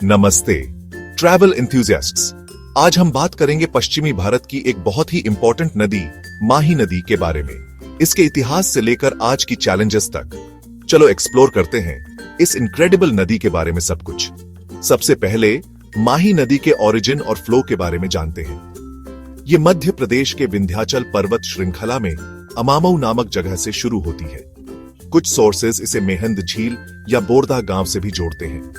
नमस्ते ट्रैवल एंथुसियास्ट्स। आज हम बात करेंगे पश्चिमी भारत की एक बहुत ही इंपॉर्टेंट नदी माही नदी के बारे में, इसके इतिहास से लेकर आज की चैलेंजेस तक। चलो एक्सप्लोर करते हैं इस इनक्रेडिबल नदी के बारे में सब कुछ। सबसे पहले माही नदी के ओरिजिन और फ्लो के बारे में जानते हैं। ये मध्य प्रदेश के विंध्याचल पर्वत श्रृंखला में अमामऊ नामक जगह से शुरू होती है। कुछ सोर्सेज इसे मेहंद झील या बोरदा गांव से भी जोड़ते हैं।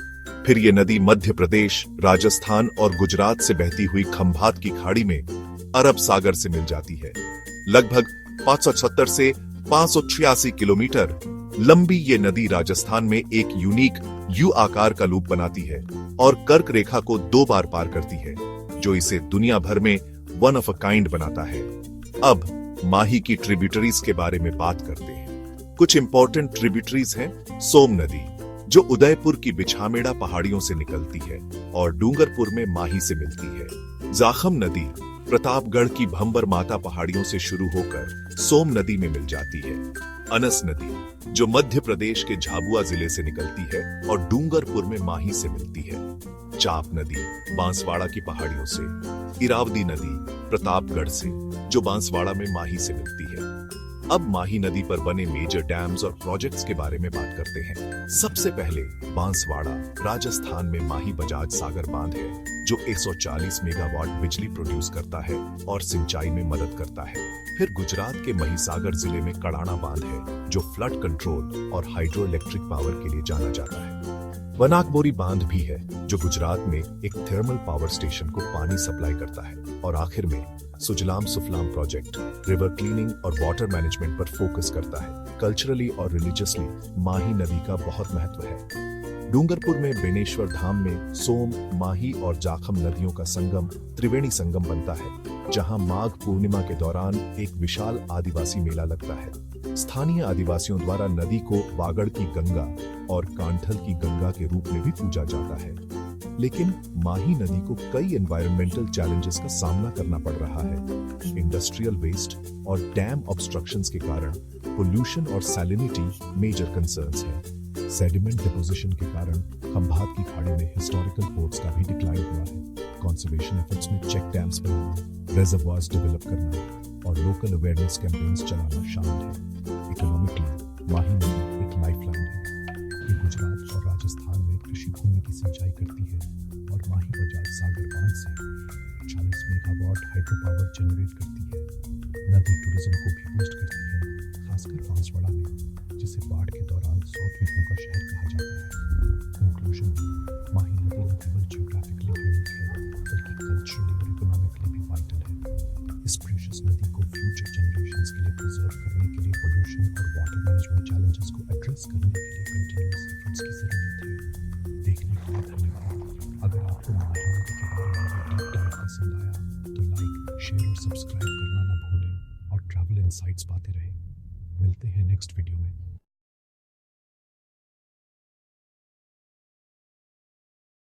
फिर ये नदी मध्य प्रदेश, राजस्थान और गुजरात से बहती हुई खंभात की खाड़ी में अरब सागर से मिल जाती है। लगभग 570 से 586 किलोमीटर लंबी ये नदी राजस्थान में एक यूनिक यू आकार का लूप बनाती है और कर्क रेखा को 2 बार पार करती है, जो इसे दुनिया भर में वन ऑफ अ काइंड बनाता है। अब माही की ट्रिब्यूटरीज के बारे में बात करते हैं। कुछ इंपॉर्टेंट ट्रिब्यूटरीज हैं। सोम नदी, जो उदयपुर की बिछामेड़ा पहाड़ियों से निकलती है और डूंगरपुर में माही से मिलती है। जाखम नदी प्रतापगढ़ की भंबर माता पहाड़ियों से शुरू होकर सोम नदी में मिल जाती है। अनस नदी, जो मध्य प्रदेश के झाबुआ जिले से निकलती है और डूंगरपुर में माही से मिलती है। चाप नदी बांसवाड़ा की पहाड़ियों से। इरावदी नदी प्रतापगढ़ से, जो बांसवाड़ा में माही से मिलती है। अब माही नदी पर बने मेजर डैम्स और प्रोजेक्ट्स के बारे में बात करते हैं। सबसे पहले बांसवाड़ा राजस्थान में माही बजाज सागर बांध है, जो 140 मेगावाट बिजली प्रोड्यूस करता है और सिंचाई में मदद करता है। फिर गुजरात के महिसागर जिले में कड़ाणा बांध है, जो फ्लड कंट्रोल और हाइड्रो इलेक्ट्रिक पावर के लिए जाना जाता है। वनाकबोरी बांध भी है, जो गुजरात में एक थर्मल पावर स्टेशन को पानी सप्लाई करता है। और आखिर में सुजलाम सुफलाम प्रोजेक्ट रिवर क्लीनिंग और वाटर मैनेजमेंट पर फोकस करता है। कल्चरली और रिलीजियसली माही नदी का बहुत महत्व है। डूंगरपुर में बेनेश्वर धाम में सोम, माही और जाखम नदियों का संगम त्रिवेणी संगम बनता है, जहां माघ पूर्णिमा के दौरान एक विशाल आदिवासी मेला लगता है। स्थानीय आदिवासियों द्वारा नदी को वागड़ की गंगा और कांठल की गंगा के रूप में भी पूजा जाता है। लेकिन माही नदी को कई एनवायरमेंटल चैलेंजेस का सामना करना पड़ रहा है। इंडस्ट्रियल वेस्ट और डैम ऑब्स्ट्रक्शंस के कारण पोल्यूशन और सैलिनिटी मेजर कंसर्न्स हैं। सेडिमेंट डिपोजिशन के कारण खंभात की खाड़ी में हिस्टोरिकल पोर्ट्स का भी डिक्लाइन हुआ है। कंजर्वेशन एफर्ट्स में चेक डैम्स बनाना, रेजर्वॉयर्स डेवलप करना और लोकल अवेयरनेस कैंपेन्स चलाना शामिल है। इकोनॉमिकली माही नदी एक लाइफलाइन है। ये गुजरात और राजस्थान में कृषि भूमि की सिंचाई करती है और माही बजाज सागर बांध से 40 मेगावाट हाइड्रो पावर जनरेट करती है। नदी टूरिज्म को भी बूस्ट करती है, खासकर बांसवाड़ा में, जिसे बाढ़ के दौरान 100 द्वीपों का शहर कहा जाता है। कंक्लूजन में माही नदी न केवल जियोग्राफिकली यूनिक है, बल्कि कल्चरली और इकोनॉमिकली भी वाइटल है। इस प्रेशियस नदी को फ्यूचर जनरेशंस के लिए प्रिजर्व करने के लिए पोल्यूशन और वाटर मैनेजमेंट चैलेंजेस को एड्रेस करने के लिए कंटिन्यूअस एफर्ट्स की जरूरत है। देखने के लिए धन्यवाद। अगर आपको माही नदी के बारे में डीप डाइव पसंद आया तो लाइक, शेयर और सब्सक्राइब करना ना भूलें और ट्रैवल इनसाइट्स पाते रहें। मिलते हैं नेक्स्ट वीडियो में।